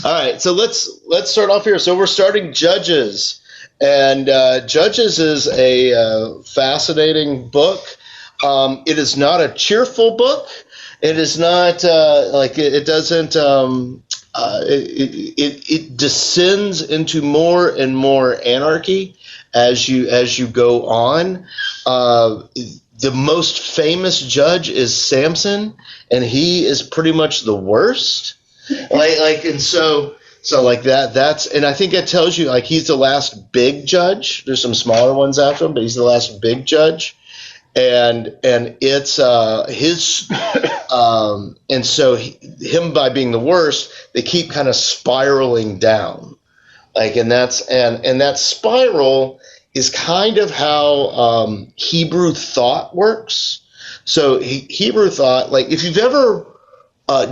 All right, so let's start off here. So we're starting Judges, and Judges is a fascinating book. It is not a cheerful book. It is not it doesn't. It descends into more and more anarchy as you go on. The most famous judge is Samson, and he is pretty much the worst. That's, and I think it tells you, like, he's the last big judge. There's some smaller ones after him, but he's the last big judge. And it's his and so him, by being the worst, they keep kind of spiraling down, and that spiral is kind of how Hebrew thought works. So Hebrew thought, like, if you've ever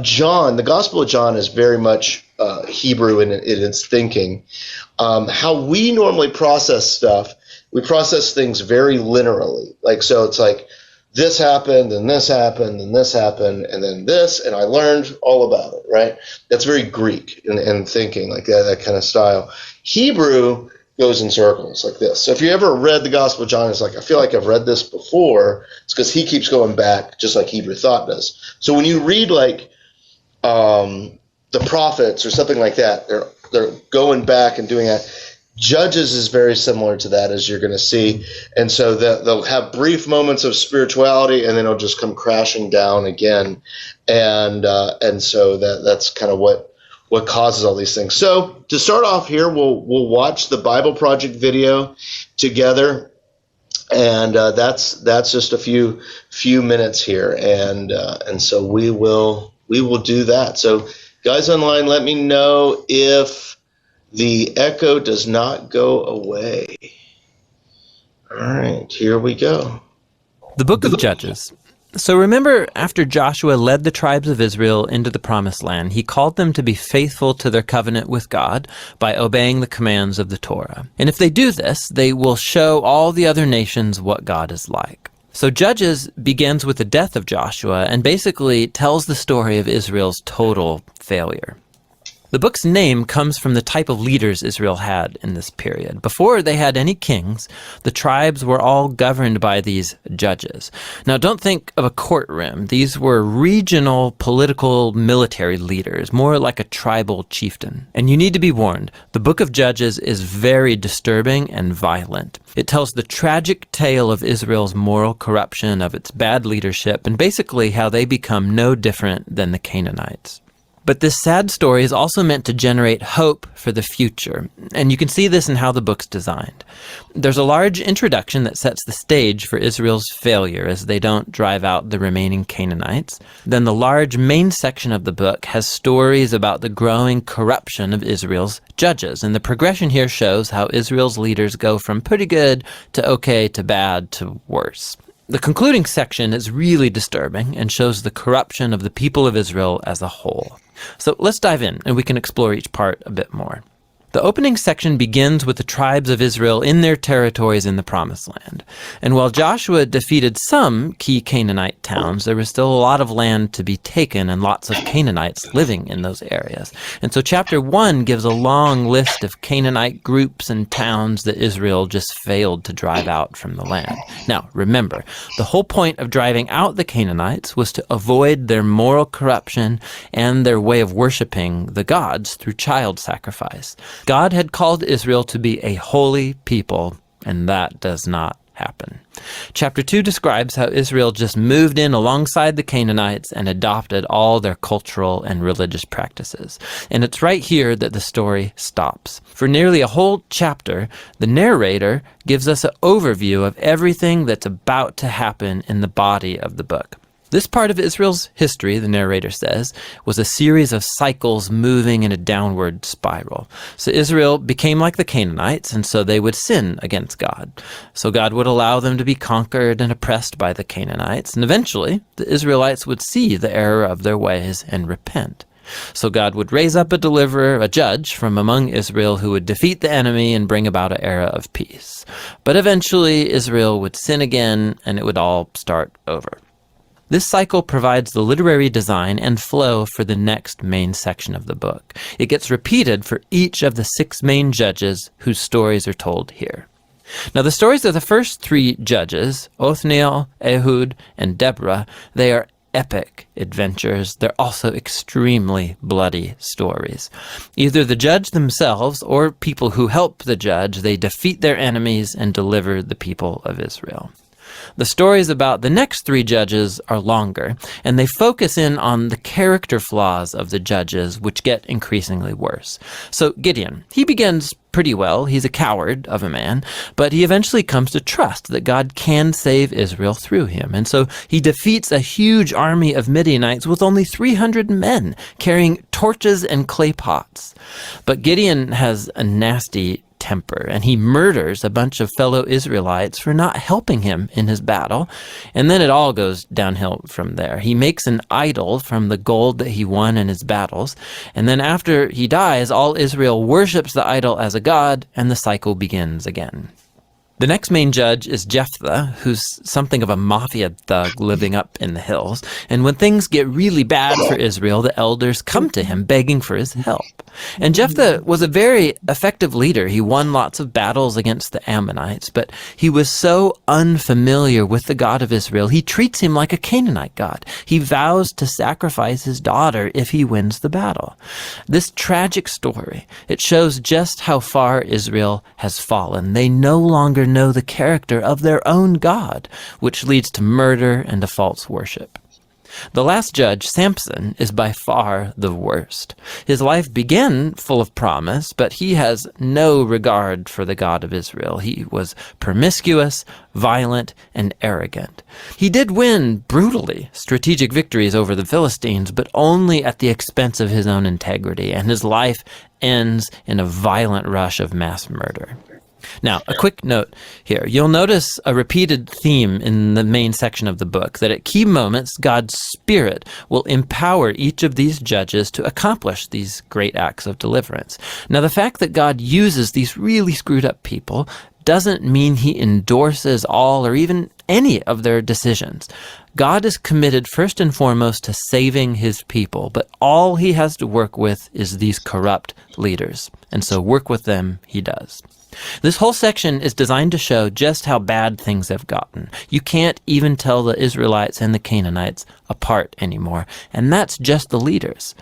John, the Gospel of John is very much Hebrew in its thinking. How we normally process stuff, we process things very linearly. So it's like, this happened, and this happened, and this happened, and then this, and I learned all about it, right? That's very Greek in thinking, like that kind of style. Hebrew goes in circles like this. So if you ever read the Gospel of John, it's like, I feel like I've read this before. It's because he keeps going back, just like Hebrew thought does. So when you read the prophets or something like that, they're going back and doing that. Judges is very similar to that, as you're going to see. And so they'll have brief moments of spirituality, and then it'll just come crashing down again. And so that's kind of what causes all these things. So to start off here, we'll watch the Bible Project video together, and that's just a few minutes here, and so we will do that. So guys online, let me know if the echo does not go away. All right, here we go. The Book of Judges. So remember, after Joshua led the tribes of Israel into the Promised Land, he called them to be faithful to their covenant with God by obeying the commands of the Torah. And if they do this, they will show all the other nations what God is like. So Judges begins with the death of Joshua and basically tells the story of Israel's total failure. The book's name comes from the type of leaders Israel had in this period. Before they had any kings, the tribes were all governed by these judges. Now, don't think of a courtroom. These were regional, political, military leaders, more like a tribal chieftain. And you need to be warned, the book of Judges is very disturbing and violent. It tells the tragic tale of Israel's moral corruption, of its bad leadership, and basically how they become no different than the Canaanites. But this sad story is also meant to generate hope for the future, and you can see this in how the book's designed. There's a large introduction that sets the stage for Israel's failure as they don't drive out the remaining Canaanites. Then the large main section of the book has stories about the growing corruption of Israel's judges, and the progression here shows how Israel's leaders go from pretty good to okay to bad to worse. The concluding section is really disturbing and shows the corruption of the people of Israel as a whole. So let's dive in and we can explore each part a bit more. The opening section begins with the tribes of Israel in their territories in the Promised Land. And while Joshua defeated some key Canaanite towns, there was still a lot of land to be taken and lots of Canaanites living in those areas. And so chapter 1 gives a long list of Canaanite groups and towns that Israel just failed to drive out from the land. Now, remember, the whole point of driving out the Canaanites was to avoid their moral corruption and their way of worshiping the gods through child sacrifice. God had called Israel to be a holy people, and that does not happen. Chapter 2 describes how Israel just moved in alongside the Canaanites and adopted all their cultural and religious practices. And it's right here that the story stops. For nearly a whole chapter, the narrator gives us an overview of everything that's about to happen in the body of the book. This part of Israel's history, the narrator says, was a series of cycles moving in a downward spiral. So Israel became like the Canaanites, and so they would sin against God. So God would allow them to be conquered and oppressed by the Canaanites, and eventually the Israelites would see the error of their ways and repent. So God would raise up a deliverer, a judge from among Israel who would defeat the enemy and bring about an era of peace. But eventually Israel would sin again, and it would all start over. This cycle provides the literary design and flow for the next main section of the book. It gets repeated for each of the 6 main judges whose stories are told here. Now, the stories of the first 3 judges, Othniel, Ehud, and Deborah, they are epic adventures. They're also extremely bloody stories. Either the judge themselves or people who help the judge, they defeat their enemies and deliver the people of Israel. The stories about the next 3 judges are longer, and they focus in on the character flaws of the judges, which get increasingly worse. So Gideon, he begins pretty well. He's a coward of a man, but he eventually comes to trust that God can save Israel through him. And so he defeats a huge army of Midianites with only 300 men carrying torches and clay pots. But Gideon has a nasty temper, and he murders a bunch of fellow Israelites for not helping him in his battle. And then it all goes downhill from there. He makes an idol from the gold that he won in his battles, and then after he dies, all Israel worships the idol as a god, and the cycle begins again. The next main judge is Jephthah, who's something of a mafia thug living up in the hills. And when things get really bad for Israel, the elders come to him begging for his help. And Jephthah was a very effective leader. He won lots of battles against the Ammonites, but he was so unfamiliar with the God of Israel, he treats him like a Canaanite god. He vows to sacrifice his daughter if he wins the battle. This tragic story, it shows just how far Israel has fallen. They no longer know the character of their own God, which leads to murder and to false worship. The last judge, Samson, is by far the worst. His life began full of promise, but he has no regard for the God of Israel. He was promiscuous, violent, and arrogant. He did win brutally strategic victories over the Philistines, but only at the expense of his own integrity, and his life ends in a violent rush of mass murder. Now, a quick note here. You'll notice a repeated theme in the main section of the book, that at key moments, God's Spirit will empower each of these judges to accomplish these great acts of deliverance. Now, the fact that God uses these really screwed up people doesn't mean he endorses all or even any of their decisions. God is committed first and foremost to saving his people, but all he has to work with is these corrupt leaders. And so work with them he does. This whole section is designed to show just how bad things have gotten. You can't even tell the Israelites and the Canaanites apart anymore, and that's just the leaders.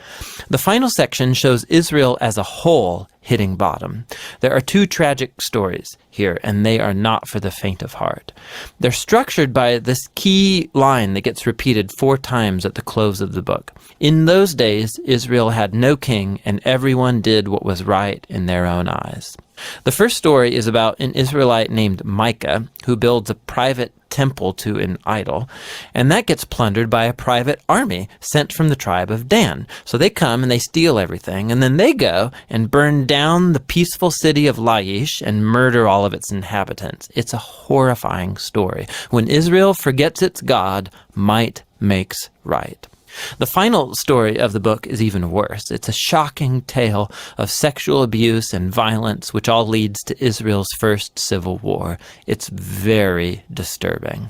The final section shows Israel as a whole hitting bottom. There are 2 tragic stories here, and they are not for the faint of heart. They're structured by this key line that gets repeated 4 times at the close of the book. In those days, Israel had no king, and everyone did what was right in their own eyes. The first story is about an Israelite named Micah who builds a private temple to an idol, and that gets plundered by a private army sent from the tribe of Dan. So they come and they steal everything, and then they go and burn down the peaceful city of Laish and murder all of its inhabitants. It's a horrifying story. When Israel forgets its God, might makes right. The final story of the book is even worse. It's a shocking tale of sexual abuse and violence, which all leads to Israel's first civil war. It's very disturbing.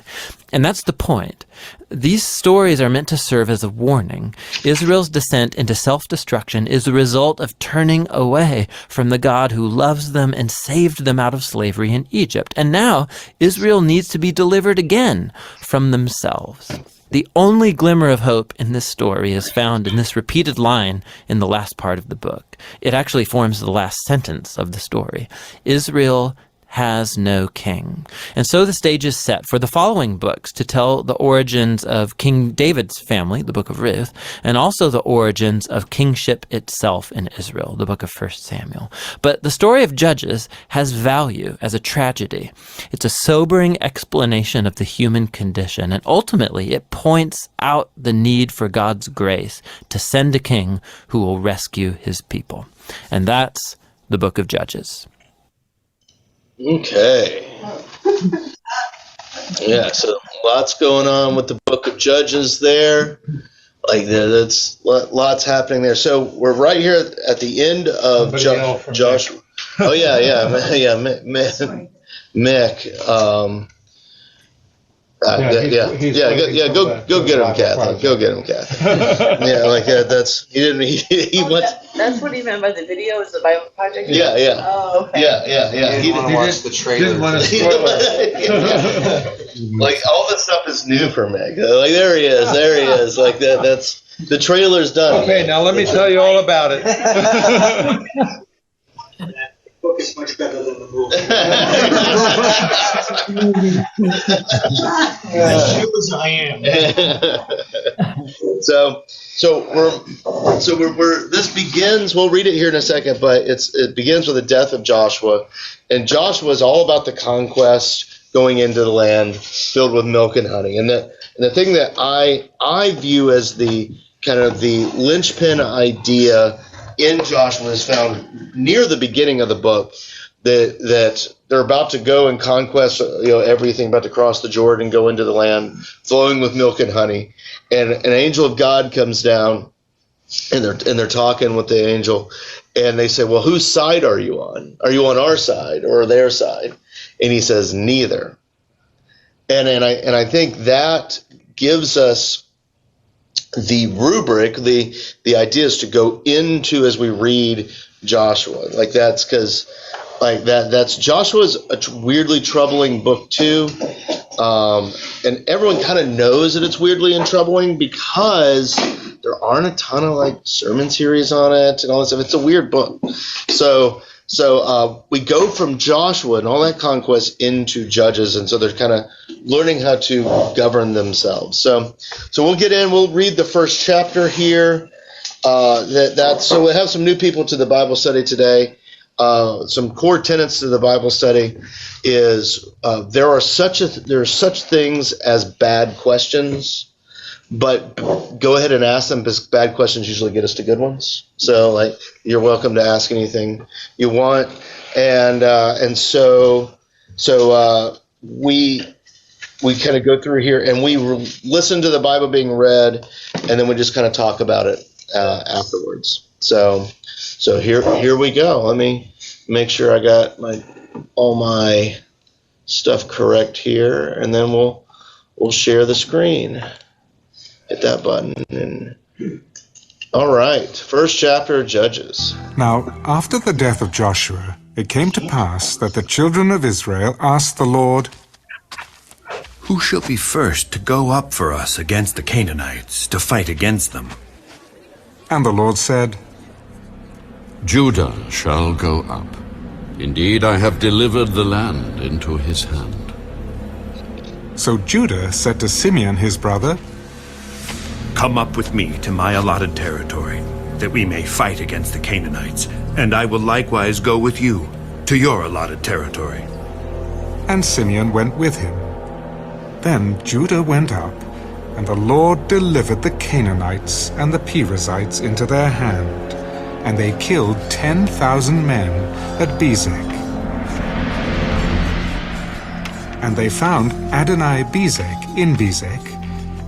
And that's the point. These stories are meant to serve as a warning. Israel's descent into self-destruction is the result of turning away from the God who loves them and saved them out of slavery in Egypt. And now Israel needs to be delivered again from themselves. The only glimmer of hope in this story is found in this repeated line in the last part of the book. It actually forms the last sentence of the story. Israel has no king. And so the stage is set for the following books to tell the origins of King David's family, the book of Ruth, and also the origins of kingship itself in Israel, the book of 1 Samuel. But the story of Judges has value as a tragedy. It's a sobering explanation of the human condition, and ultimately it points out the need for God's grace to send a king who will rescue his people. And that's the book of Judges. Okay. Yeah, so lots going on with the book of Judges there. Like, that's lots happening there. So we're right here at the end of Joshua. Oh, yeah, Mick. Go get him, Catholic. Go get him, Catholic. Yeah, like that's he didn't. He went. That's what he meant by the video. Is the Bible Project? Yeah. Oh, okay. Yeah. He didn't watch the trailer. Like all this stuff is new for Meg. Like there he is. Like that's the trailer's done. Okay, now let me tell you all about it. The book is much better than the movie. As sure as I am. So we're this begins. We'll read it here in a second, but it begins with the death of Joshua, and Joshua is all about the conquest, going into the land filled with milk and honey, and the thing that I view as the kind of the linchpin idea in Joshua is found near the beginning of the book, that they're about to go and conquest, everything, about to cross the Jordan, go into the land flowing with milk and honey, and an angel of God comes down, and they're talking with the angel, and they say, well, whose side are you on? Are you on our side or their side? And he says, neither. And I think that gives us the rubric, the idea is to go into as we read Joshua. Like that's because like that's Joshua's a weirdly troubling book too. And everyone kind of knows that it's weirdly and troubling because there aren't a ton of like sermon series on it and all that stuff. It's a weird book. So we go from Joshua and all that conquest into Judges, and so they're kind of learning how to govern themselves. So we'll get in. We'll read the first chapter here. So we'll have some new people to the Bible study today. Some core tenets to the Bible study is there are such things as bad questions. But go ahead and ask them, because bad questions usually get us to good ones. So, like, you're welcome to ask anything you want, and so we kind of go through here and we listen to the Bible being read, and then we just kind of talk about it afterwards. So here we go. Let me make sure I got all my stuff correct here, and then we'll share the screen. Hit that button. All right, first chapter of Judges. Now, after the death of Joshua, it came to pass that the children of Israel asked the Lord, "Who shall be first to go up for us against the Canaanites, to fight against them?" And the Lord said, "Judah shall go up. Indeed, I have delivered the land into his hand." So Judah said to Simeon his brother, "Come up with me to my allotted territory, that we may fight against the Canaanites, and I will likewise go with you to your allotted territory." And Simeon went with him. Then Judah went up, and the Lord delivered the Canaanites and the Perizzites into their hand, and they killed 10,000 men at Bezek. And they found Adonai-Bezek in Bezek,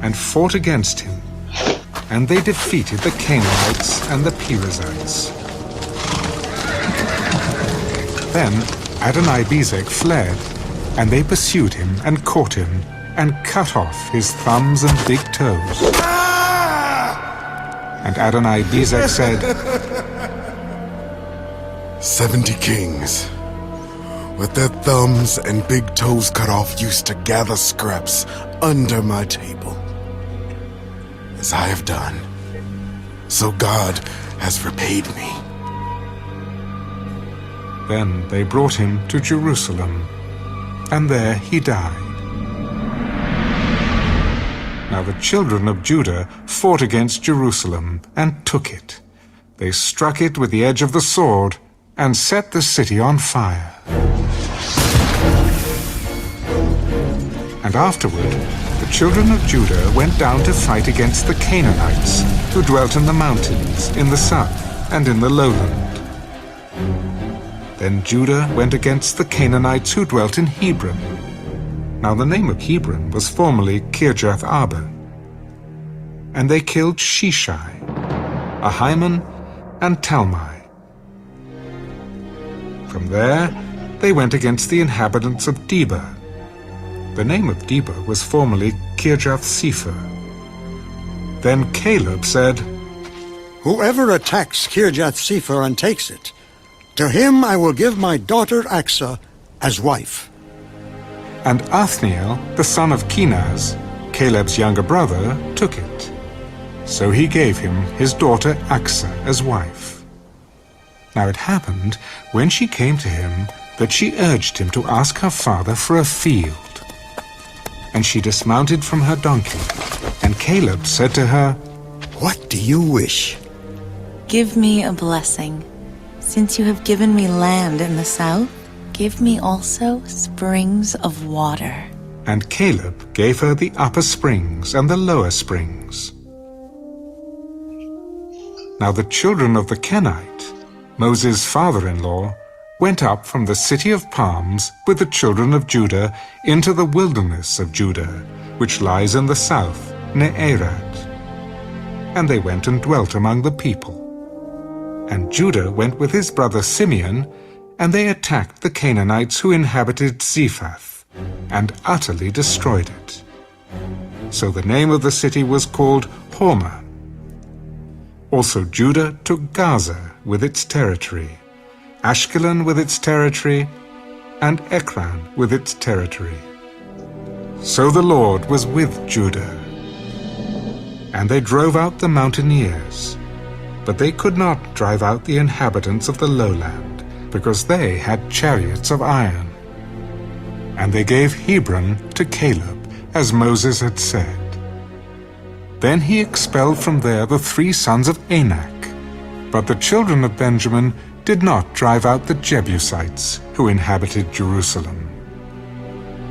and fought against him. And they defeated the Canaanites and the Perizzites. Then Adonai-Bezek fled, and they pursued him and caught him, and cut off his thumbs and big toes. And Adonai-Bezek said, 70 kings, with their thumbs and big toes cut off, used to gather scraps under my table. As I have done, so God has repaid me. Then they brought him to Jerusalem, and there he died. Now the children of Judah fought against Jerusalem and took it. They struck it with the edge of the sword and set the city on fire. And afterward, the children of Judah went down to fight against the Canaanites, who dwelt in the mountains, in the south, and in the lowland. Then Judah went against the Canaanites who dwelt in Hebron. Now the name of Hebron was formerly Kirjath Arba. And they killed Sheshai, Ahiman, and Talmai. From there they went against the inhabitants of Debir. The name of Debir was formerly Kirjath-Sepher. Then Caleb said, Whoever attacks Kirjath-Sepher and takes it, to him I will give my daughter Achsah as wife. And Othniel, the son of Kenaz, Caleb's younger brother, took it. So he gave him his daughter Achsah as wife. Now it happened, when she came to him, that she urged him to ask her father for a field. And she dismounted from her donkey, and Caleb said to her, What do you wish? Give me a blessing. Since you have given me land in the south, give me also springs of water. And Caleb gave her the upper springs and the lower springs. Now the children of the Kenite, Moses' father-in-law, went up from the city of palms with the children of Judah into the wilderness of Judah, which lies in the south, near Arad. And they went and dwelt among the people. And Judah went with his brother Simeon, and they attacked the Canaanites who inhabited Zephath, and utterly destroyed it. So the name of the city was called Hormah. Also Judah took Gaza with its territory, Ashkelon with its territory, and Ekron with its territory. So the Lord was with Judah. And they drove out the mountaineers, but they could not drive out the inhabitants of the lowland, because they had chariots of iron. And they gave Hebron to Caleb, as Moses had said. Then he expelled from there the 3 sons of Anak. But the children of Benjamin did not drive out the Jebusites, who inhabited Jerusalem.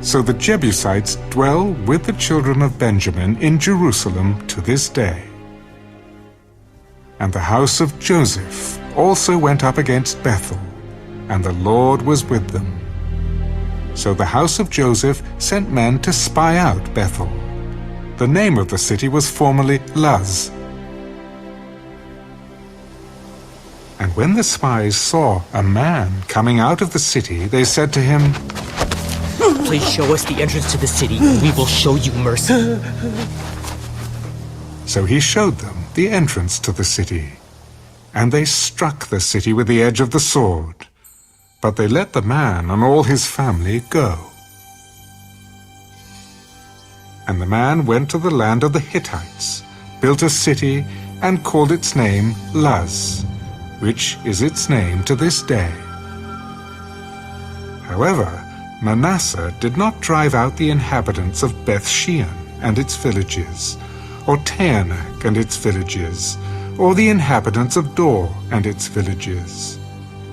So the Jebusites dwell with the children of Benjamin in Jerusalem to this day. And the house of Joseph also went up against Bethel, and the Lord was with them. So the house of Joseph sent men to spy out Bethel. The name of the city was formerly Luz. And when the spies saw a man coming out of the city, they said to him, Please show us the entrance to the city, and we will show you mercy. So he showed them the entrance to the city. And they struck the city with the edge of the sword. But they let the man and all his family go. And the man went to the land of the Hittites, built a city, and called its name Luz, which is its name to this day. However, Manasseh did not drive out the inhabitants of Beth-shean and its villages, or Taanach and its villages, or the inhabitants of Dor and its villages,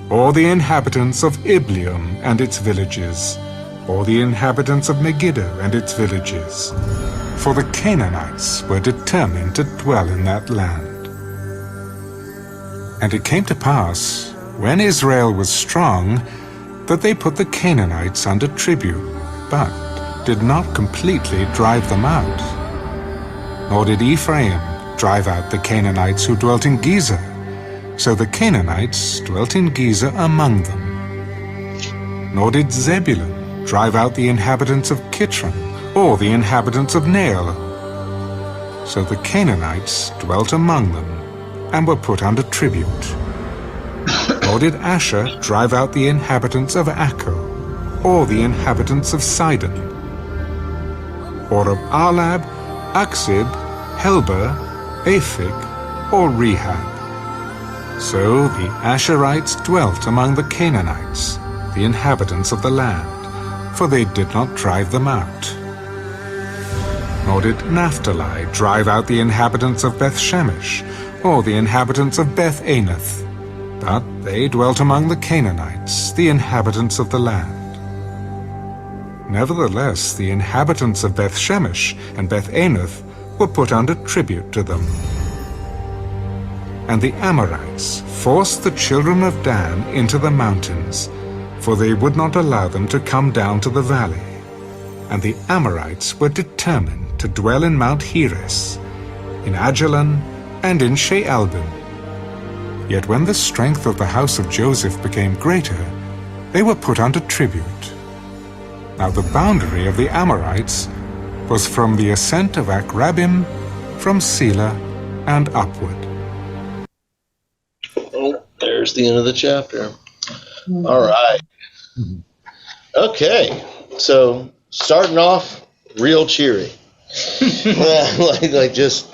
or the inhabitants of Ibleam and its villages, or the inhabitants of Megiddo and its villages, for the Canaanites were determined to dwell in that land. And it came to pass, when Israel was strong, that they put the Canaanites under tribute, but did not completely drive them out. Nor did Ephraim drive out the Canaanites who dwelt in Gezer, so the Canaanites dwelt in Gezer among them. Nor did Zebulun drive out the inhabitants of Kitron, or the inhabitants of Nael. So the Canaanites dwelt among them, and were put under tribute. Nor did Asher drive out the inhabitants of Akko, or the inhabitants of Sidon, or of Arlab, Aksib, Helber, Aphik, or Rehab. So the Asherites dwelt among the Canaanites, the inhabitants of the land, for they did not drive them out. Nor did Naphtali drive out the inhabitants of Beth-Shemesh, or the inhabitants of Beth-Anath, but they dwelt among the Canaanites, the inhabitants of the land. Nevertheless, the inhabitants of Beth-Shemesh and Beth-Anath were put under tribute to them. And the Amorites forced the children of Dan into the mountains, for they would not allow them to come down to the valley. And the Amorites were determined to dwell in Mount Heres, in Ajalon, and in Shealbim. Yet when the strength of the house of Joseph became greater, they were put under tribute. Now the boundary of the Amorites was from the ascent of Akrabim, from Selah, and upward. Oh, there's the end of the chapter. All right. Okay, so starting off real cheery, just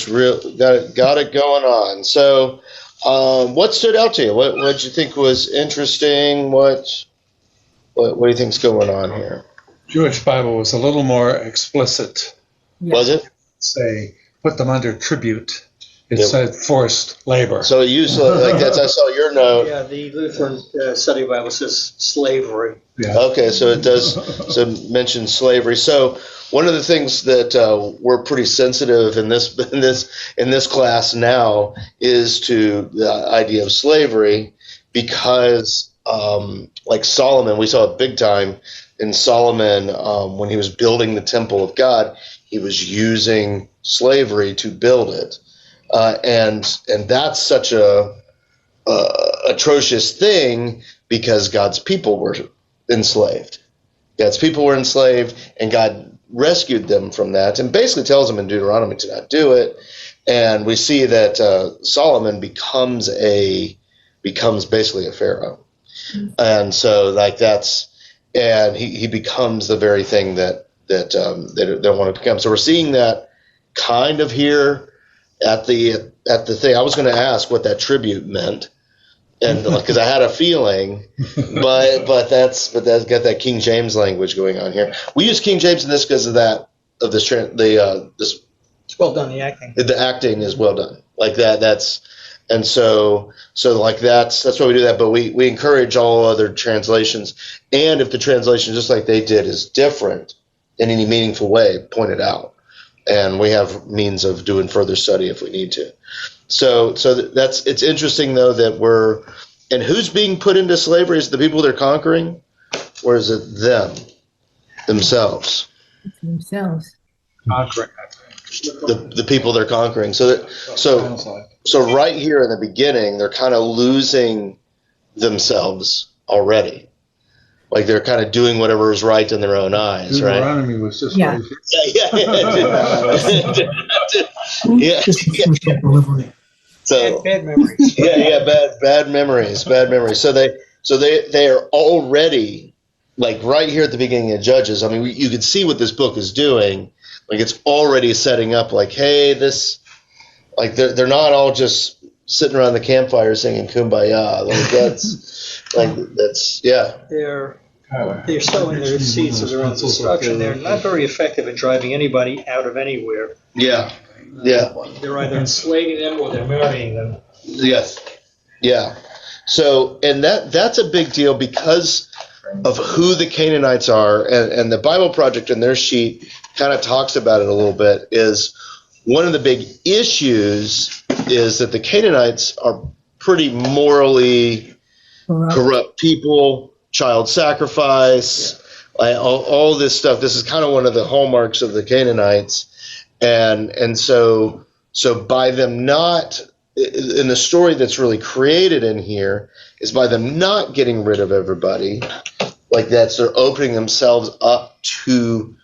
real got it going on. So, what stood out to you? What did you think was interesting? What do you think's going on here? Jewish Bible was a little more explicit. Was it? Say, put them under tribute. It said forced labor. So it used like that. I saw your note. Yeah, the Lutheran Study Bible says slavery. Yeah. Okay, so it does mention slavery. So one of the things that we're pretty sensitive in this class now is to the idea of slavery, because like Solomon, we saw it big time in Solomon when he was building the temple of God. He was using slavery to build it. And that's such a atrocious thing, because God's people were enslaved. God's people were enslaved, and God rescued them from that, and basically tells them in Deuteronomy to not do it. And we see that Solomon becomes basically a pharaoh, and so he becomes the very thing that they don't want to become. So we're seeing that kind of here. At the thing, I was going to ask what that tribute meant, and because I had a feeling, but that's got that King James language going on here. We use King James in this because of this. It's well done. The acting. The acting is well done. Like that. That's why we do that. But we encourage all other translations, and if the translation, just like they did, is different in any meaningful way, point it out. And we have means of doing further study if we need to. So it's interesting though that and who's being put into slavery? Is it the people they're conquering, or is it themselves? Themselves. Conquering. The people they're conquering. So right here in the beginning, they're kind of losing themselves already. Like they're kind of doing whatever is right in their own eyes, right? Deuteronomy was just Yeah. So bad memories. bad memories. So they are already, like right here at the beginning of Judges. I mean, you can see what this book is doing. Like it's already setting up. Like, hey, they're not all just sitting around the campfire singing "Kumbaya." They're sowing their seeds of their own destruction. They're not very effective at driving anybody out of anywhere. Yeah. They're either enslaving them or they're marrying them. Yes. Yeah. So, and that's a big deal because of who the Canaanites are, and the Bible Project in their sheet kind of talks about it a little bit. Is one of the big issues is that the Canaanites are pretty morally corrupt people. Child sacrifice, all this stuff. This is kind of one of the hallmarks of the Canaanites, and so by them not, in the story that's really created in here, is by them not getting rid of everybody, like that, they're opening themselves up to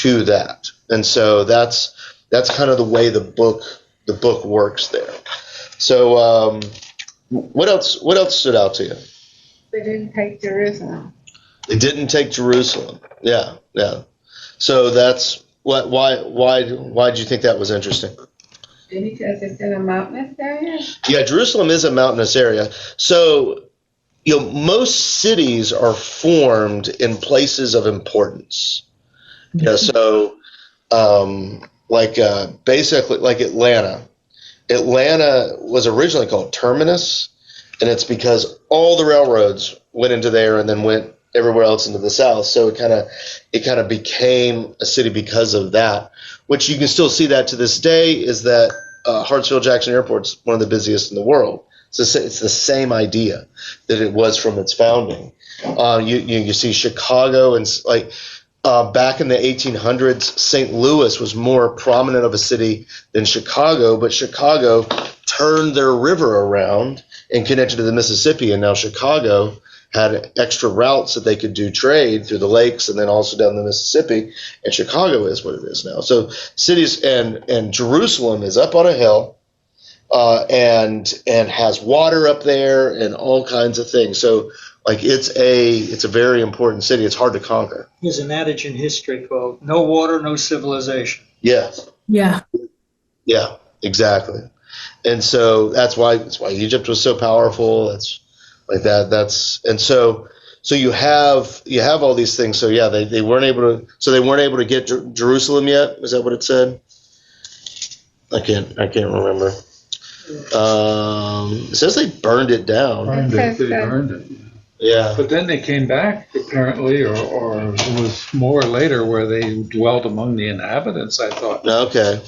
that, and so that's kind of the way the book works there. So what else stood out to you? They didn't take Jerusalem. They didn't take Jerusalem. Yeah. So that's why did you think that was interesting? Because it's in a mountainous area? Yeah, Jerusalem is a mountainous area. So, most cities are formed in places of importance. Yeah, so basically like Atlanta. Atlanta was originally called Terminus. And it's because all the railroads went into there and then went everywhere else into the south. So it kind of became a city because of that, which you can still see that to this day, is that Hartsfield-Jackson Airport's one of the busiest in the world. So it's the same idea that it was from its founding. You see Chicago, and back in the 1800s, St. Louis was more prominent of a city than Chicago, but Chicago turned their river around and connected to the Mississippi, and now Chicago had extra routes that they could do trade through the lakes and then also down the Mississippi, and Chicago is what it is now. So cities and Jerusalem is up on a hill, and has water up there and all kinds of things. So like it's a very important city. It's hard to conquer. There's an adage in history called "No water, no civilization." Yeah. Yeah. Yeah, exactly. And so that's why Egypt was so powerful. That's like that. So you have all these things. So yeah, they weren't able to get Jerusalem yet. Is that what it said? I can't remember. It says they burned it down. They burned it. Yeah. But then they came back, apparently, or it was more later where they dwelt among the inhabitants, I thought. Okay.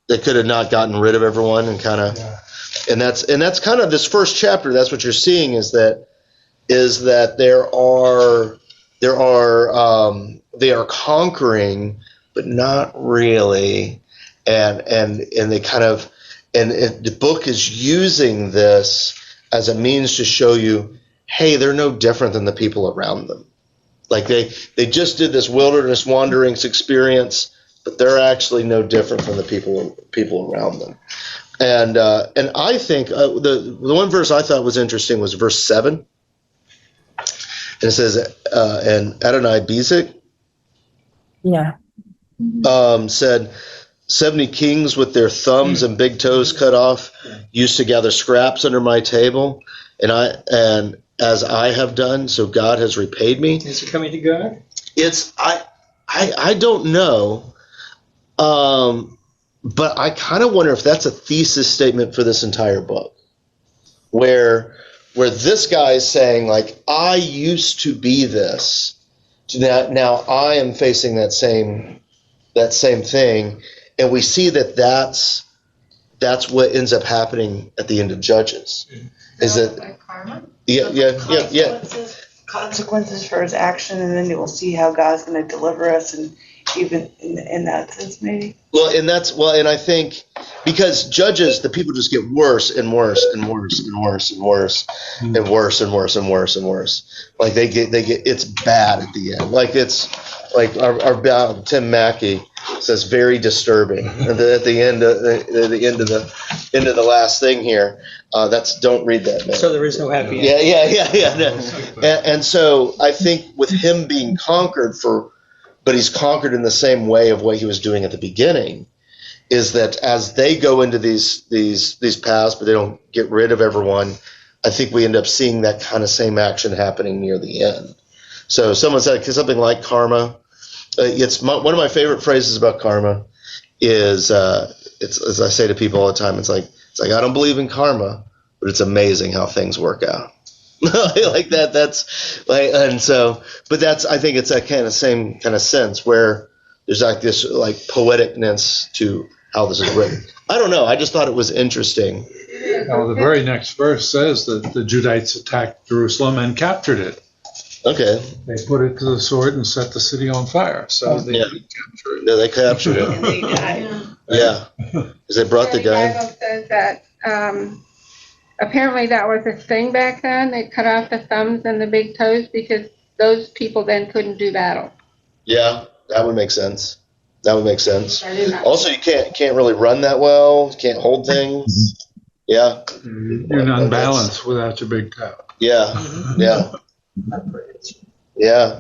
They could have not gotten rid of everyone and kind of, and that's kind of this first chapter. That's what you're seeing is that they are conquering, but not really, and they kind of, and the book is using this as a means to show you, hey, they're no different than the people around them. Like they just did this wilderness wanderings experience, but they're actually no different from the people around them. And I think the one verse I thought was interesting was verse 7. And it says, and Adonai Bezek said, 70 kings with their thumbs and big toes cut off used to gather scraps under my table, and as I have done, so God has repaid me. Is it coming to God? It's I don't know, but I kind of wonder if that's a thesis statement for this entire book, where this guy is saying like, I used to be this, now I am facing that same thing. And we see that's what ends up happening at the end of Judges. Is that like karma? Yeah. Consequences for his action, and then we'll see how God's going to deliver us, and even in that sense, maybe. And I think because Judges, the people just get worse and worse and worse and worse and worse and worse and worse and worse and worse. Like they get it's bad at the end. Like it's like our Tim Mackey says very disturbing. And at the end of the last thing here, don't read that, man. So there is no happy end. Yeah. No. And so I think with him being conquered but he's conquered in the same way of what he was doing at the beginning, is that as they go into these paths, but they don't get rid of everyone, I think we end up seeing that kind of same action happening near the end. So someone said something like karma. One of my favorite phrases about karma is it's as I say to people all the time. It's like I don't believe in karma, but it's amazing how things work out. Like that. That's like, and so, but that's I think it's that kind of same kind of sense where there's like this like poeticness to how this is written. I don't know. I just thought it was interesting. Now, the very next verse says that the Judites attacked Jerusalem and captured it. Okay. They put it to the sword and set the city on fire. So they did capture it. Yeah, they captured it. Yeah, because they brought the guy. The Bible says that apparently that was a thing back then. They cut off the thumbs and the big toes because those people then couldn't do battle. Yeah, that would make sense. Also, you can't really run that well. You can't hold things. Yeah. You're unbalanced without your big toe. Yeah.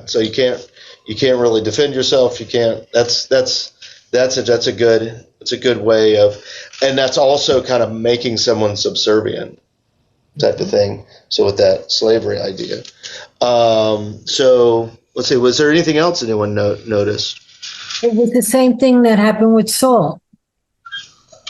So you can't really defend yourself. You can't. That's a good way of, and that's also kind of making someone subservient type of thing. So with that slavery idea. So let's see. Was there anything else anyone noticed? It was the same thing that happened with Saul.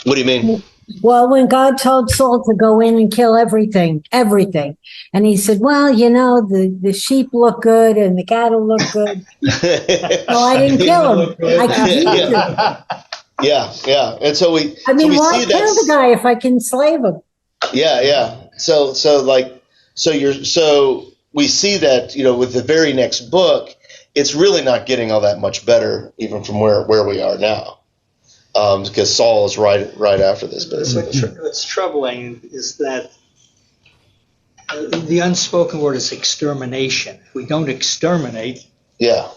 What do you mean? Well, when God told Saul to go in and kill everything, and he said, well, the sheep look good and the cattle look good. So I didn't kill him. I confused him. Yeah. And so why kill the guy if I can enslave him? Yeah. So we see that, with the very next book, it's really not getting all that much better, even from where we are now. Because Saul is right after this. But what's troubling is that The unspoken word is extermination. If we don't exterminate, Yeah.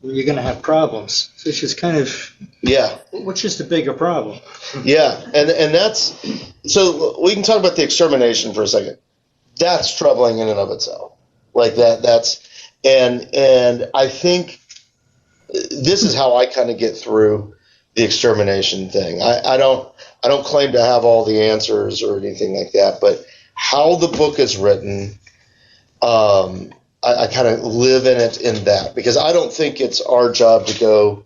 you're going to have problems. Which is kind of which is the bigger problem? Yeah, and that's so we can talk about the extermination for a second. That's troubling in and of itself. Like that's and I think this is how I kind of get through the extermination thing. I don't claim to have all the answers or anything like that, but how the book is written, I kind of live in it in that, because I don't think it's our job to go,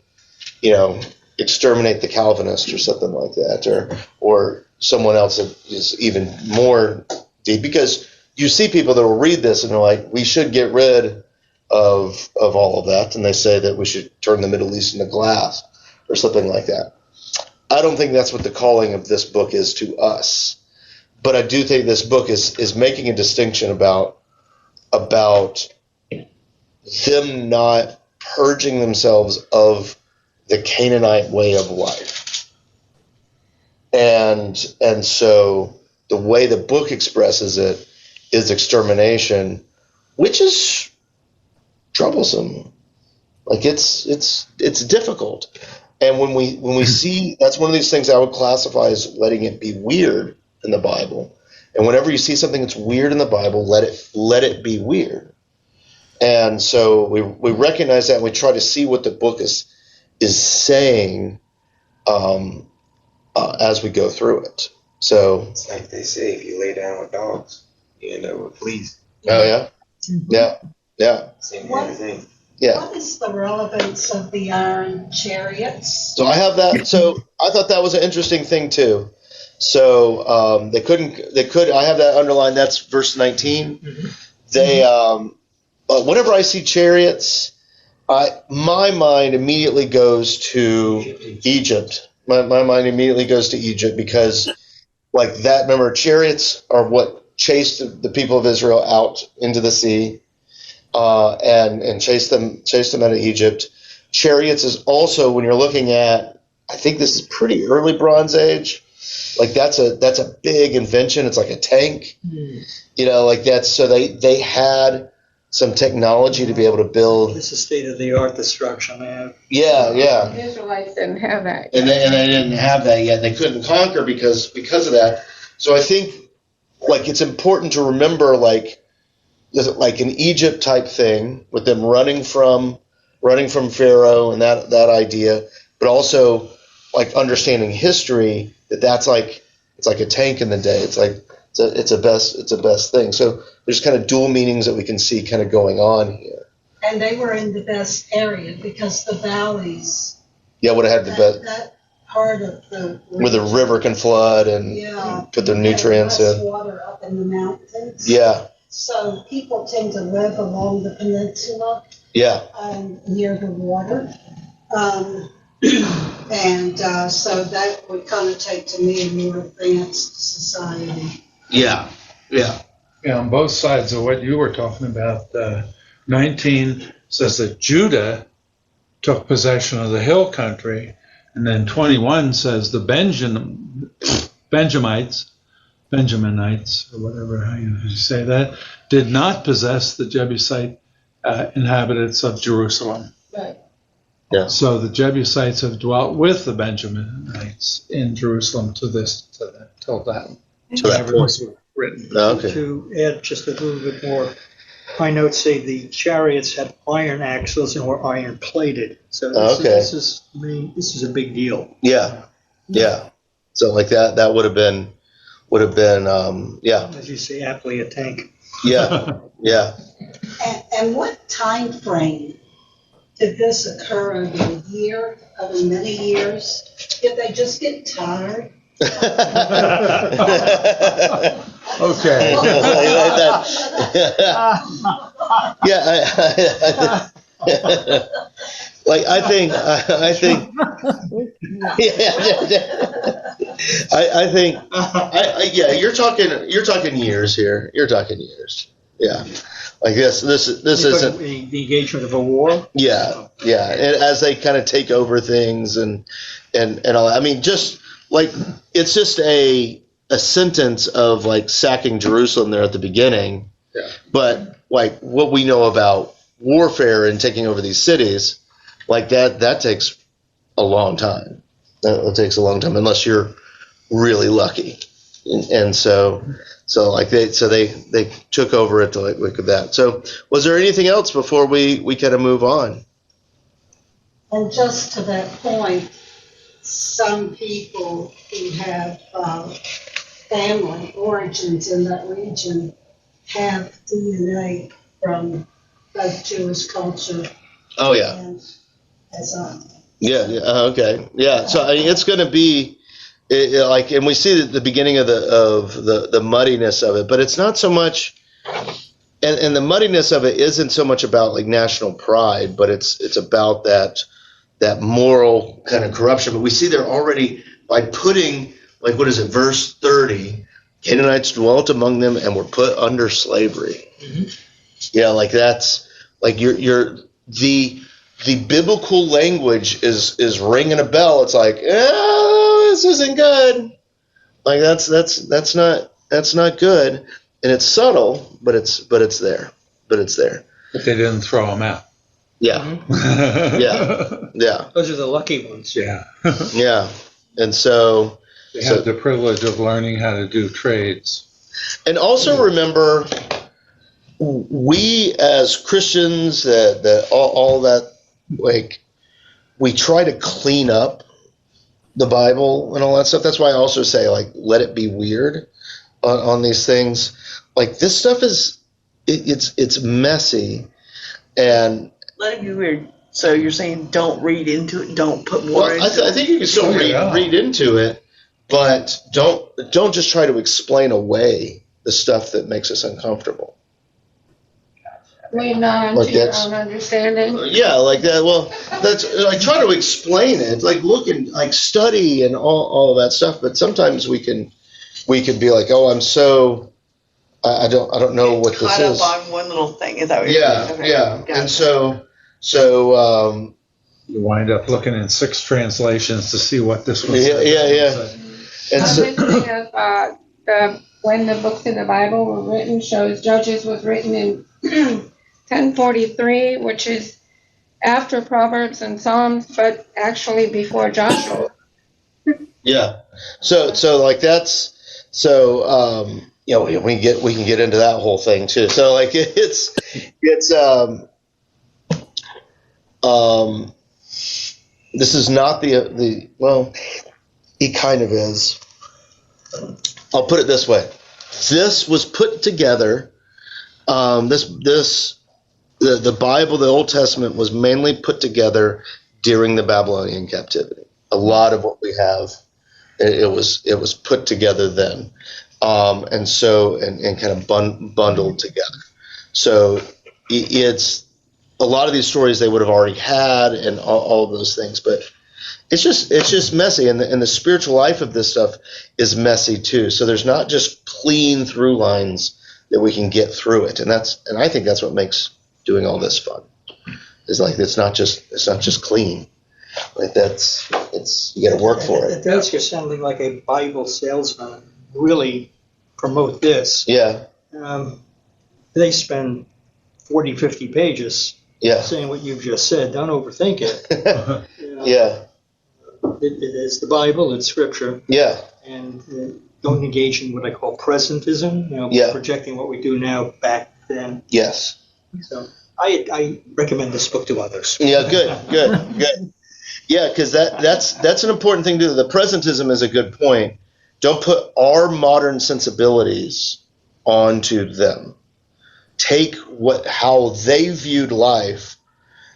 exterminate the Calvinist or something like that, or someone else that is even more deep, because you see people that will read this and they're like, we should get rid of all of that, and they say that we should turn the Middle East into glass or something like that. I don't think that's what the calling of this book is to us, but I do think this book is making a distinction about them not purging themselves of the Canaanite way of life. And so the way the book expresses it is extermination, which is troublesome. Like it's difficult. And when we see, that's one of these things I would classify as letting it be weird in the Bible. And whenever you see something that's weird in the Bible, let it be weird. And so we recognize that, and we try to see what the book is saying as we go through it. So it's like they say, if you lay down with dogs, you end up with fleas. Oh yeah, yeah. Same kind of thing. Yeah. What is the relevance of the iron chariots? So I have that. So I thought that was an interesting thing too. So I have that underlined. That's verse 19. Mm-hmm. They whenever I see chariots, my mind immediately goes to Egypt. My mind immediately goes to Egypt, because like that, remember, chariots are what chased the people of Israel out into the sea, and chased them out of Egypt. Chariots is also, when you're looking at, I think this is pretty early Bronze Age. Like that's a big invention. It's like a tank, like that's, so they had some technology to be able to build. This is state-of-the-art destruction, man. Yeah. The Israelites didn't have that. And they didn't have that yet. They couldn't conquer because of that. So I think like it's important to remember like an Egypt type thing with them running from Pharaoh and that idea, but also like understanding history, that's like it's like a tank in the day. It's like it's a best thing. So there's kind of dual meanings that we can see kind of going on here. And they were in the best area because the valleys. Yeah, would have had the best. That part of the where the river can flood and put their nutrients in. Water up in the mountains. Yeah. So people tend to live along the peninsula. Yeah. Near the water. And so that would connotate to me a more advanced society. Yeah. On both sides of what you were talking about, 19 says that Judah took possession of the hill country, and then 21 says the Benjaminites, or whatever how you say that, did not possess the Jebusite inhabitants of Jerusalem. Right. Yeah. So the Jebusites have dwelt with the Benjaminites in Jerusalem till that point was written. Okay. To add just a little bit more, my notes say the chariots had iron axles and were iron plated. So this is a big deal. Yeah. So like that would have been as you say, aptly a tank. Yeah. And what time frame did this occur over a year, over many years? Did they just get tired? Okay. I think you're talking years here. You're talking years. Yeah. Like this isn't the engagement of a war. Yeah. And as they kind of take over things and all, I mean, just like it's just a sentence of like sacking Jerusalem there at the beginning, Yeah. But like what we know about warfare and taking over these cities, like that takes a long time. That takes a long time unless you're really lucky. And so they took over it to like look at that. So was there anything else before we kind of move on? And just to that point, some people who have family origins in that region have DNA from both Jewish culture. Oh yeah. And Islam. Yeah. Okay. Yeah. So I mean, it's going to be like, and we see the beginning of the muddiness of it, but it's not so much. And the muddiness of it isn't so much about like national pride, but it's about that moral kind of corruption. But we see there already by putting, like, what is it, verse 30, Canaanites dwelt among them and were put under slavery. Mm-hmm. Yeah, like that's like you're the biblical language is ringing a bell. It's like, this isn't good. Like that's not good, and it's subtle, but it's there. But they didn't throw them out. Yeah. Yeah. Those are the lucky ones. Yeah. Yeah. And so they have the privilege of learning how to do trades. And also remember, we as Christians, that all that, like, we try to clean up the Bible and all that stuff. That's why I also say, like, let it be weird on these things. Like, this stuff it's messy, and let it be weird. So you're saying don't read into it, don't put more into it? I think you can still read into it, but don't just try to explain away the stuff that makes us uncomfortable. Lean on to your own understanding. Yeah, like that. Well, that's like try to explain it, like look and like study and all of that stuff. But sometimes we can be like, oh, I'm so I don't know what this is. Caught up on one little thing. Is that what you're saying? Okay. Yeah. Gotcha. And so you wind up looking in 6 translations to see what this was. Yeah. And so, when the books in the Bible were written, shows Judges was written in 1043, which is after Proverbs and Psalms, but actually before Joshua. Yeah. So like that's so we can get into that whole thing too. So like it's this is not the well, it kind of is. I'll put it this way. This was put together. The Bible, the Old Testament, was mainly put together during the Babylonian captivity. A lot of what we have, it was put together then, and kind of bundled together. So it's a lot of these stories they would have already had, and all of those things, but it's just messy, and the spiritual life of this stuff is messy too. So there's not just clean through lines that we can get through it, and I think that's what makes doing all this fun. Is like it's not just clean. Like you got to work for it. That's you're sounding like a Bible salesman. Really promote this. Yeah. They spend 40, 50 pages. Yeah. Saying what you've just said. Don't overthink it. Yeah. It is the Bible. It's Scripture. Yeah. And don't engage in what I call presentism. Projecting what we do now back then. Yes. So I recommend this book to others. Yeah. Good. Yeah, because that's an important thing to do. The presentism is a good point. Don't put our modern sensibilities onto them. Take how they viewed life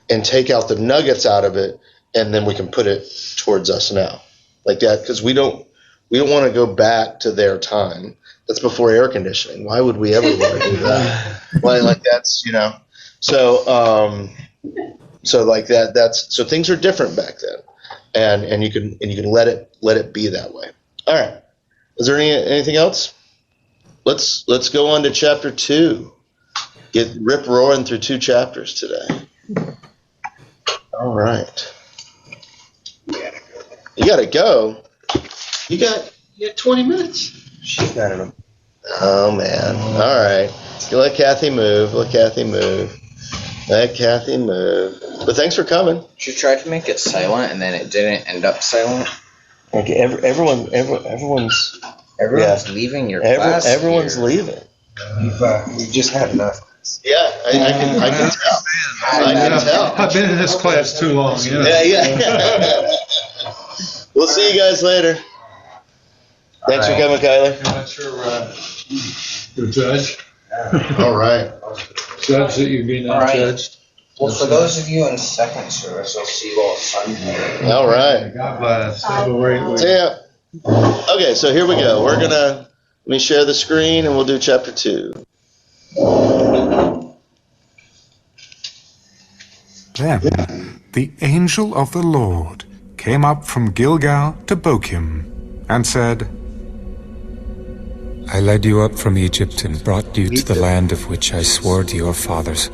and take out the nuggets out of it, and then we can put it towards us now, like that. Because we don't want to go back to their time. That's before air conditioning. Why would we ever want to do that? Why, like that's So like so things are different back then, and you can let it be that way. All right. Is there anything else? Let's go on to chapter 2. Get rip roaring through 2 chapters today. All right. You gotta go. You got 20 minutes. She's got it. Oh man. All right. Let Kathy move. Let Kathy move. Let Kathy move. But thanks for coming. She tried to make it silent, and then it didn't end up silent. Okay, everyone's leaving your class. Everyone's leaving. You've just had enough. Yeah, I can tell. I can tell. I've been in this class too long. Yeah. We'll see you guys later. Thanks for coming, Kyler. That's your judge. All right. Judge that you're being judged. Well, for those of you in second service, I'll see you all Sunday. All right. God bless. Have a great week. See ya. Okay, so here we go. Let me share the screen and we'll do chapter 2. Then the angel of the Lord came up from Gilgal to Bochim and said, I led you up from Egypt and brought you to the land of which I swore to your fathers.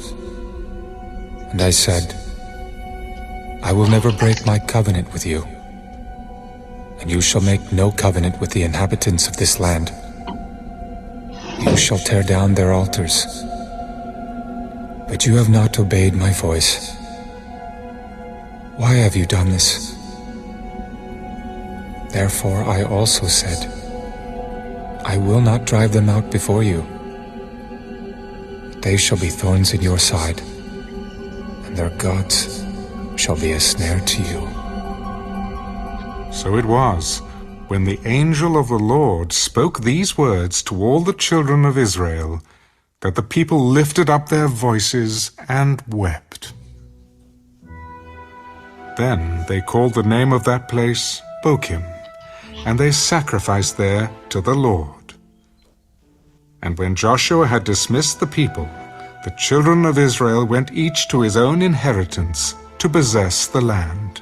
And I said, I will never break my covenant with you, and you shall make no covenant with the inhabitants of this land. You shall tear down their altars. But you have not obeyed my voice. Why have you done this? Therefore I also said, I will not drive them out before you. But they shall be thorns in your side, and their gods shall be a snare to you. So it was, when the angel of the Lord spoke these words to all the children of Israel, that the people lifted up their voices and wept. Then they called the name of that place Bochim, and they sacrificed there to the Lord. And when Joshua had dismissed the people, the children of Israel went each to his own inheritance to possess the land.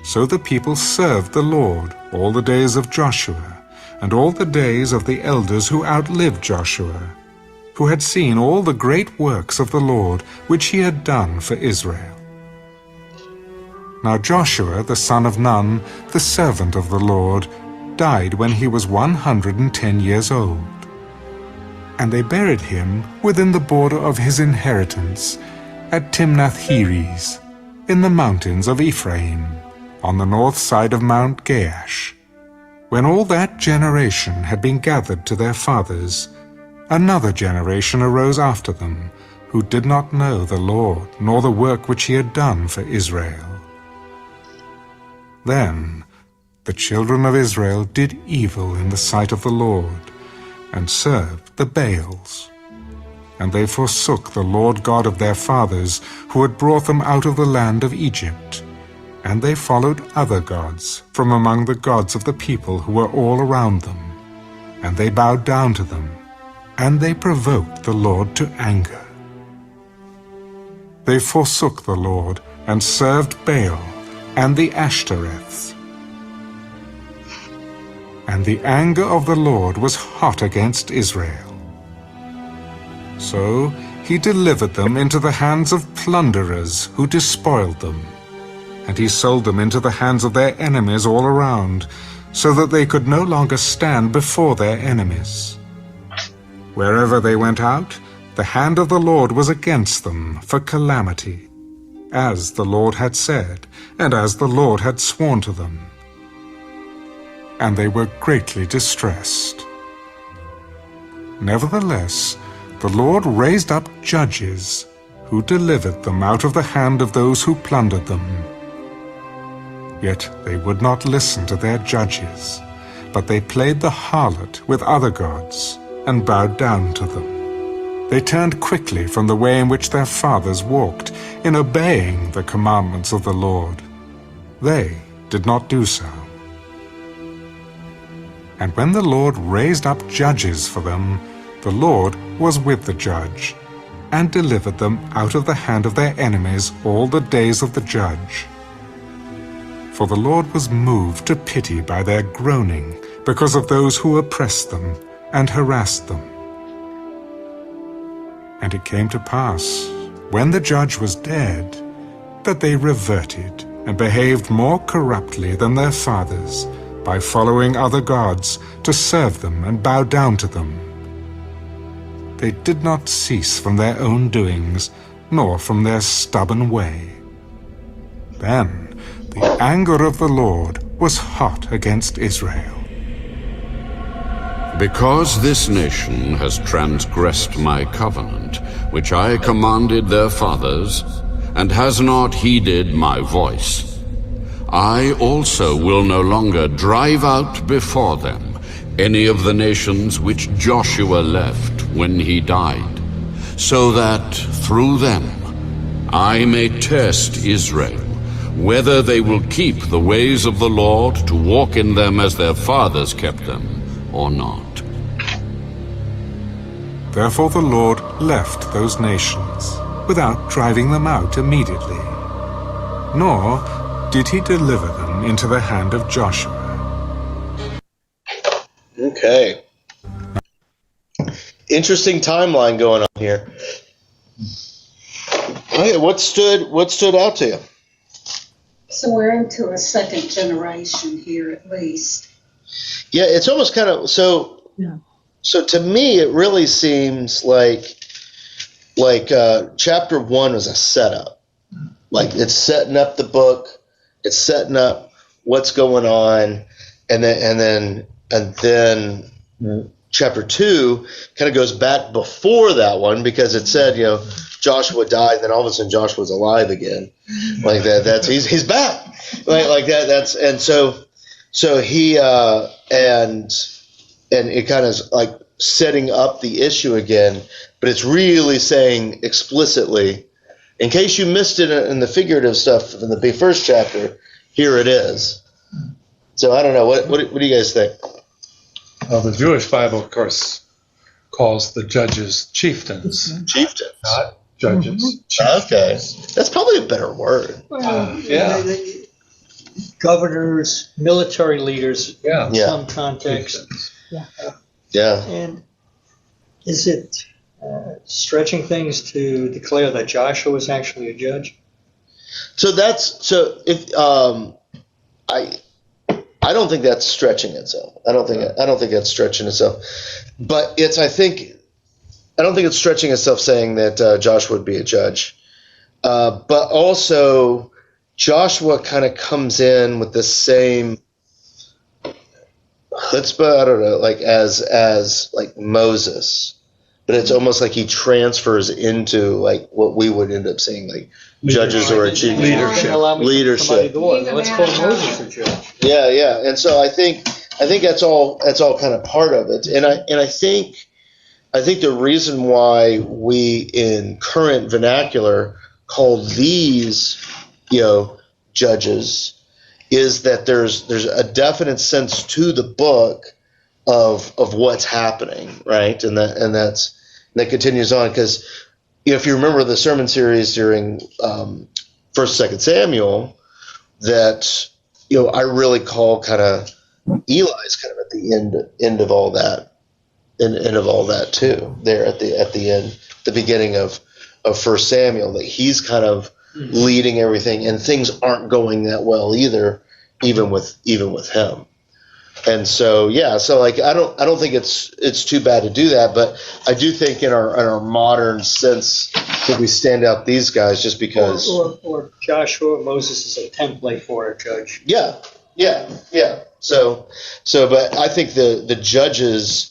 So the people served the Lord all the days of Joshua, and all the days of the elders who outlived Joshua, who had seen all the great works of the Lord which he had done for Israel. Now Joshua the son of Nun, the servant of the Lord, died when he was 110 years old. And they buried him within the border of his inheritance at Timnath-Heres, in the mountains of Ephraim, on the north side of Mount Gaash. When all that generation had been gathered to their fathers, another generation arose after them, who did not know the Lord, nor the work which he had done for Israel. Then the children of Israel did evil in the sight of the Lord, and served the Baals. And they forsook the Lord God of their fathers, who had brought them out of the land of Egypt. And they followed other gods from among the gods of the people who were all around them. And they bowed down to them, and they provoked the Lord to anger. They forsook the Lord, and served Baal and the Ashtoreths. And the anger of the Lord was hot against Israel. So he delivered them into the hands of plunderers who despoiled them. And he sold them into the hands of their enemies all around, so that they could no longer stand before their enemies. Wherever they went out, the hand of the Lord was against them for calamity, as the Lord had said, and as the Lord had sworn to them. And they were greatly distressed. Nevertheless, the Lord raised up judges, who delivered them out of the hand of those who plundered them. Yet they would not listen to their judges, but they played the harlot with other gods, and bowed down to them. They turned quickly from the way in which their fathers walked, in obeying the commandments of the Lord. They did not do so. And when the Lord raised up judges for them, the Lord was with the judge, and delivered them out of the hand of their enemies all the days of the judge. For the Lord was moved to pity by their groaning, because of those who oppressed them and harassed them. And it came to pass, when the judge was dead, that they reverted and behaved more corruptly than their fathers, by following other gods to serve them and bow down to them, they did not cease from their own doings, nor from their stubborn way. Then the anger of the Lord was hot against Israel. Because this nation has transgressed my covenant, which I commanded their fathers, and has not heeded my voice, I also will no longer drive out before them any of the nations which Joshua left when he died, so that through them I may test Israel, whether they will keep the ways of the Lord to walk in them as their fathers kept them, or not. Therefore the Lord left those nations, without driving them out immediately. Nor did he deliver them into the hand of Joshua. Okay. Interesting timeline going on here. Okay, what stood out to you? So we're into a second generation here at least. Yeah, it's almost kind of so. Yeah. So to me, it really seems like chapter 1 was a setup. Like it's setting up the book, it's setting up what's going on, and then chapter 2 kind of goes back before that one because it said Joshua died, and then all of a sudden Joshua's alive again, like that. That's he's back, like that. That's and so he and it kind of like setting up the issue again, but it's really saying explicitly, in case you missed it in the figurative stuff in the first chapter, here it is. So I don't know. What do you guys think? Well, the Jewish Bible, of course, calls the judges chieftains. Chieftains. Not judges. Mm-hmm. Okay. That's probably a better word. Well, yeah. Governors, military leaders, in some contexts. Yeah. And is it stretching things to declare that Joshua was actually a judge? I don't think that's stretching itself. I don't think that's stretching itself. But I don't think it's stretching itself saying that Joshua would be a judge. But also Joshua kind of comes in with the same chutzpah, I don't know, like as like Moses, but it's almost like he transfers into like what we would end up seeing, like judges or a chief leadership. Let's call Moses a judge. Yeah, and so I think that's all kind of part of it, and I think the reason why we in current vernacular call these judges is that there's a definite sense to the book of what's happening, right? And that continues on because if you remember the sermon series during 1st, 2nd Samuel, that I really call kind of Eli's kind of at the end of all that, end of all that too. There at the end, the beginning of 1 Samuel, that he's kind of leading everything, and things aren't going that well either, even with him. And so like I don't think it's too bad to do that, but I do think in our modern sense that we stand out these guys just because or Joshua, Moses is a template for a judge. Yeah. So but I think the judges,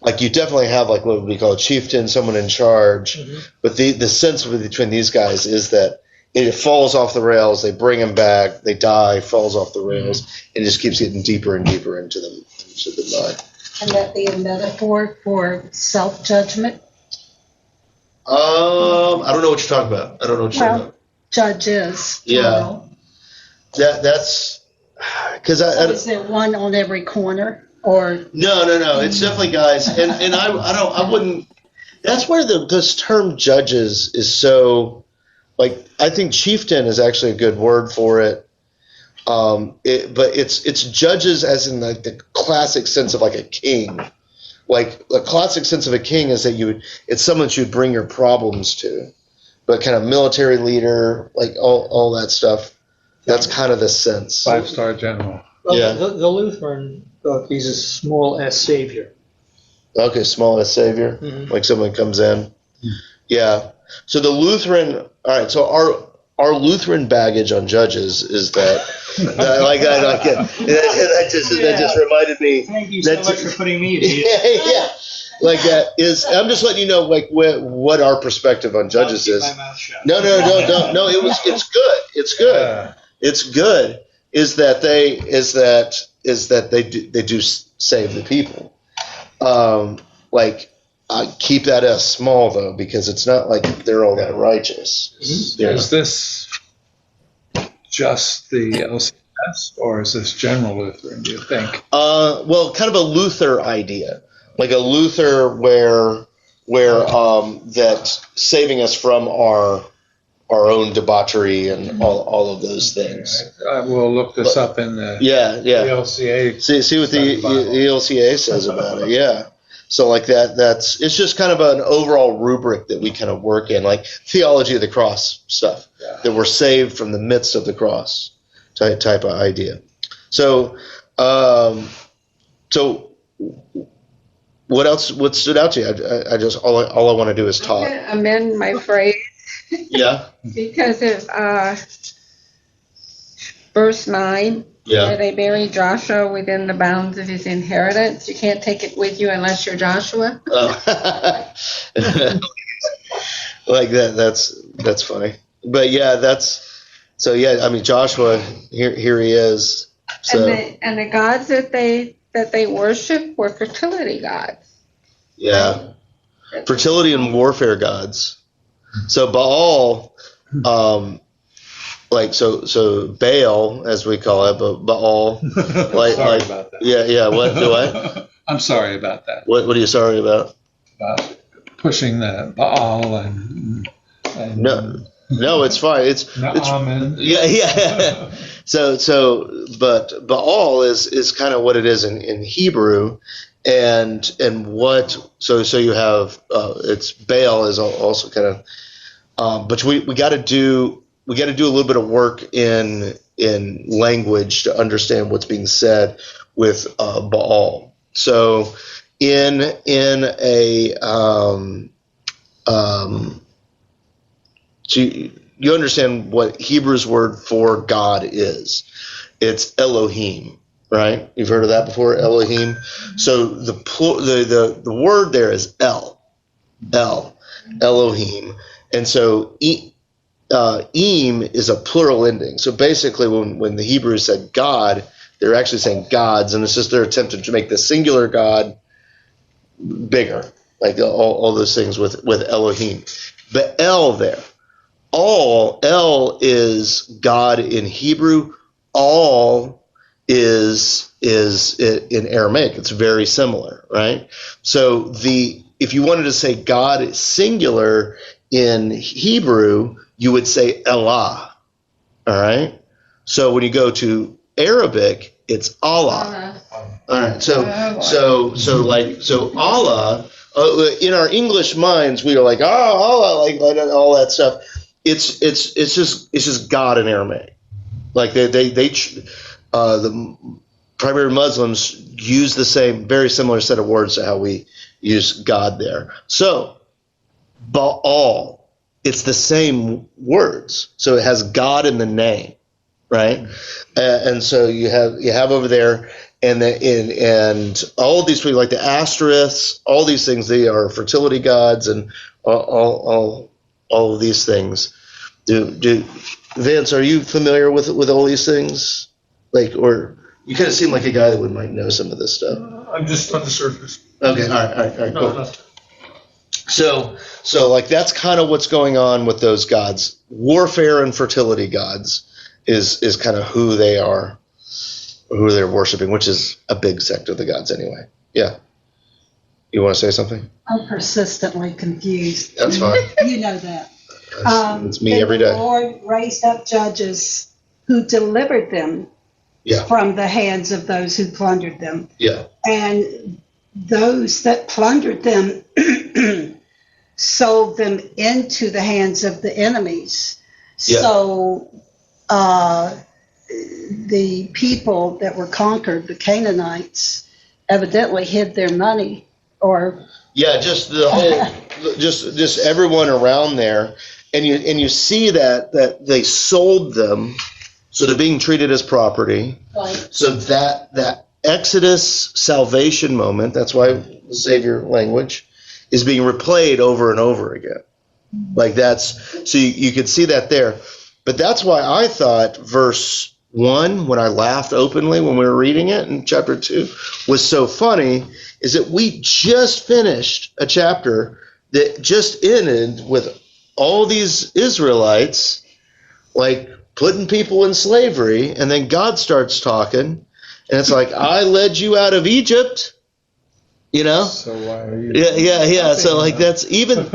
like you definitely have like what we call a chieftain, someone in charge, but the sense between these guys is that it falls off the rails, they bring him back, they die, falls off the rails, and it just keeps getting deeper and deeper into the mud. Can that be a metaphor for self-judgment? I don't know what you're talking about. Judges. Yeah. That's because is there one on every corner, or no? It's definitely guys, and I wouldn't. That's where this term judges is so. Like, I think chieftain is actually a good word for it. But it's judges as in like the classic sense of like a king. Like a classic sense of a king is that it's someone you'd bring your problems to. But kind of military leader, like all that stuff. That's kind of the sense. 5-star general. Well, the Lutheran thought he's a small s savior. Okay, small S savior, like someone comes in. Yeah. So the Lutheran. All right. So our Lutheran baggage on judges is that that just reminded me. Thank you so much for putting me at ease. Yeah. Like that is. I'm just letting you know, like what our perspective on judges is. No. It's good. It's good. It's good. Is that they do save the people. Keep that as small though, because it's not like they're all that righteous. Is this just the LCMS, or is this general Lutheran, do you think? Well, kind of a Luther idea, like a Luther where that saving us from our own debauchery and all of those things. I will look this up in the the LCA. See what the LCA says about it. Yeah. So like it's just kind of an overall rubric that we kind of work in, like theology of the cross stuff, that we're saved from the midst of the cross type of idea. So, what else? What stood out to you? I just all I want to do is talk. I'm going to amend my phrase. Yeah. Because of verse 9. Yeah. Where they buried Joshua within the bounds of his inheritance. You can't take it with you unless you're Joshua. Like that. That's funny. But yeah, I mean, Joshua here he is. So And the gods that they worship were fertility gods. Yeah, fertility and warfare gods. So Baal. So Baal, as we call it, but Baal, sorry about that. Yeah. What do I? I'm sorry about that. What are you sorry about? About pushing the Baal and no, it's fine. It's yeah. But Baal is kind of what it is in Hebrew, and what so you have it's Baal is also kind of, but we got to do. We got to do a little bit of work in language to understand what's being said with Baal. So in a so you understand what Hebrew's word for God is. It's Elohim, right? You've heard of that before, Elohim. So the word there is Elohim, and so Eem is a plural ending. So basically, when the Hebrews said God, they're actually saying gods, and it's just their attempt to make the singular God bigger, like all those things with Elohim. The El there, El is God in Hebrew. All is in Aramaic. It's very similar, right? So if you wanted to say God is singular in Hebrew, you would say Allah, all right? So when you go to Arabic, it's Allah. All right, so Allah, in our English minds, we are like, Allah, like all that stuff. It's just God in Aramaic. Like the primary Muslims use the same, very similar set of words to how we use God there. So Baal, it's the same words, so it has God in the name, right? And so you have over there, and all of these people, like the asterisks, all these things, they are fertility gods, and all of these things. Vance, are you familiar with all these things? Or you kind of seem like a guy that might know some of this stuff. I'm just on the surface. Okay, all right, cool. So like that's kind of what's going on with those gods. Warfare and fertility gods is kind of who they are, who they're worshiping, which is a big sect of the gods anyway. Yeah. You want to say something? I'm persistently confused. That's fine. You know that. It's me every day. The Lord raised up judges who delivered them from the hands of those who plundered them. Yeah. And those that plundered them sold them into the hands of the enemies. Yeah. So the people that were conquered, the Canaanites, evidently hid their money or just the whole, just everyone around there, and you see that they sold them, so they're being treated as property. Right. So that Exodus salvation moment, that's why the Savior language is being replayed over and over again. Like that's, so you could see that there. But that's why I thought verse 1, when I laughed openly when we were reading it in chapter 2, was so funny, is that we just finished a chapter that just ended with all these Israelites, like, putting people in slavery, and then God starts talking, and it's like, I led you out of Egypt, you know? So why are you? Yeah. So like that's even,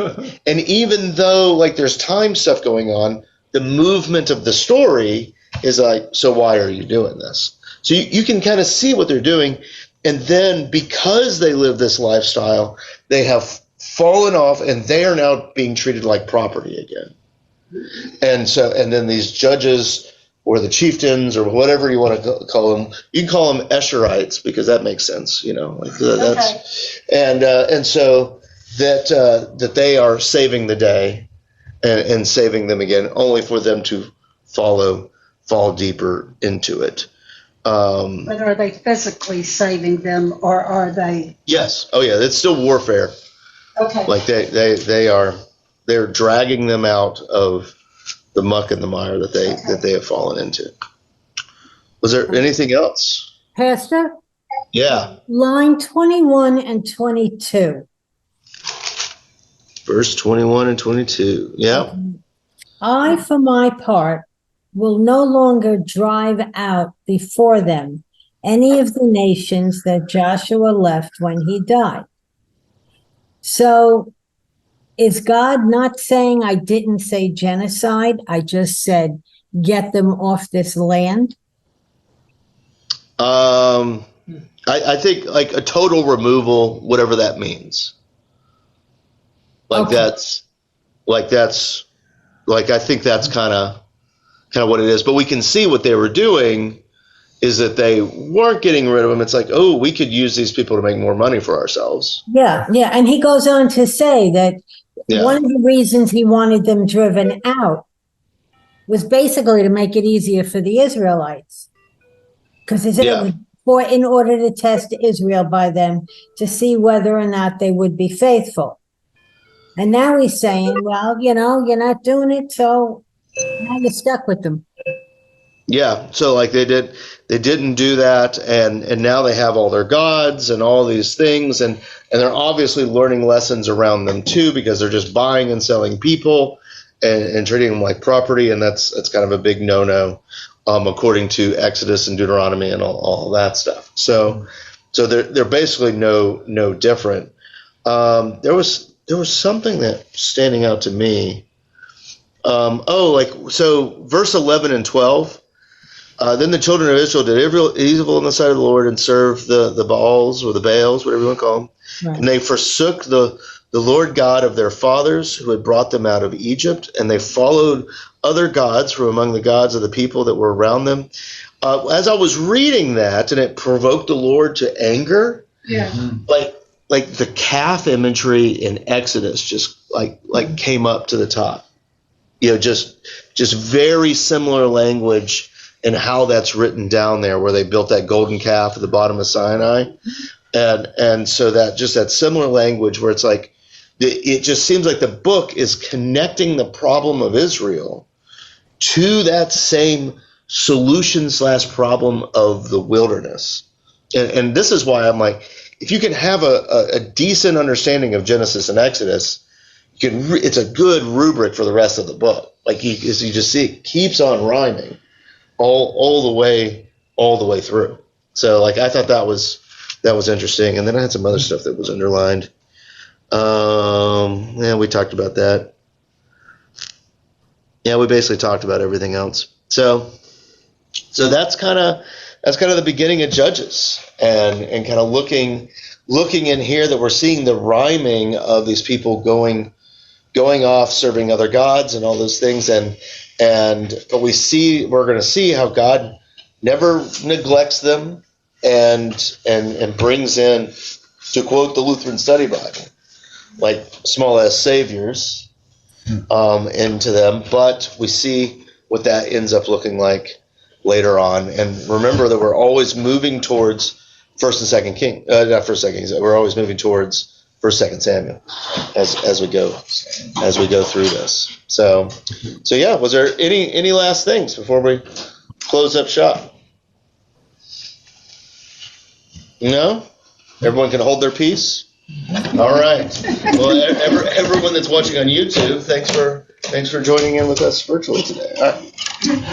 and even though like there's time stuff going on, the movement of the story is like, so why are you doing this? So you can kind of see what they're doing, and then because they live this lifestyle, they have fallen off, and they are now being treated like property again. And then these judges or the chieftains or whatever you want to call them, you can call them Esherites because that makes sense, you know. Like that's and so that they are saving the day and saving them again, only for them to fall deeper into it. But are they physically saving them, or are they? Yes. Oh yeah, it's still warfare. Okay. Like they're dragging them out of the muck and the mire that they have fallen into. Was there anything else? Pastor? Yeah. Line 21 and 22. Verse 21 and 22. Yeah. I, for my part, will no longer drive out before them any of the nations that Joshua left when he died. So is God not saying I didn't say genocide? I just said get them off this land? I think like a total removal, whatever that means. Like okay. I think that's kind of what it is. But we can see what they were doing is that they weren't getting rid of them. It's like, oh, we could use these people to make more money for ourselves. Yeah. And he goes on to say that one of the reasons he wanted them driven out was basically to make it easier for the Israelites. Because he said it was in order to test Israel by them to see whether or not they would be faithful. And now he's saying, well, you know, you're not doing it, so now you're stuck with them. Yeah, so like they didn't do that, and now they have all their gods and all these things, and they're obviously learning lessons around them too, because they're just buying and selling people and treating them like property, and that's kind of a big no-no, according to Exodus and Deuteronomy and all that stuff. So they're basically no different. There was something that standing out to me. So verse 11 and 12. Then the children of Israel did evil in the sight of the Lord and served the Baals or the Baals, whatever you want to call them. Right. And they forsook the Lord God of their fathers who had brought them out of Egypt, and they followed other gods from among the gods of the people that were around them. As I was reading that, and it provoked the Lord to anger, like the calf imagery in Exodus just like came up to the top. You know, just very similar language and how that's written down there, where they built that golden calf at the bottom of Sinai. And so that similar language where it's like, it just seems like the book is connecting the problem of Israel to that same solution/problem of the wilderness. And this is why I'm like, if you can have a decent understanding of Genesis and Exodus, it's a good rubric for the rest of the book. Like you just see it keeps on rhyming all the way through. So like I thought that was interesting. And then I had some other stuff that was underlined. We talked about that. Yeah, we basically talked about everything else. So that's kind of the beginning of Judges, and kind of looking in here that we're seeing the rhyming of these people going off serving other gods and all those things, but we're going to see how God never neglects them and brings in to quote the Lutheran Study Bible, like small s saviors into them. But we see what that ends up looking like later on. And remember that we're always moving towards not First, Second Kings. We're always moving towards 1st, 2nd Samuel as we go through this. So yeah. Was there any last things before we close up shop? No? Everyone can hold their peace? All right. Well, everyone that's watching on YouTube, thanks for joining in with us virtually today. All right.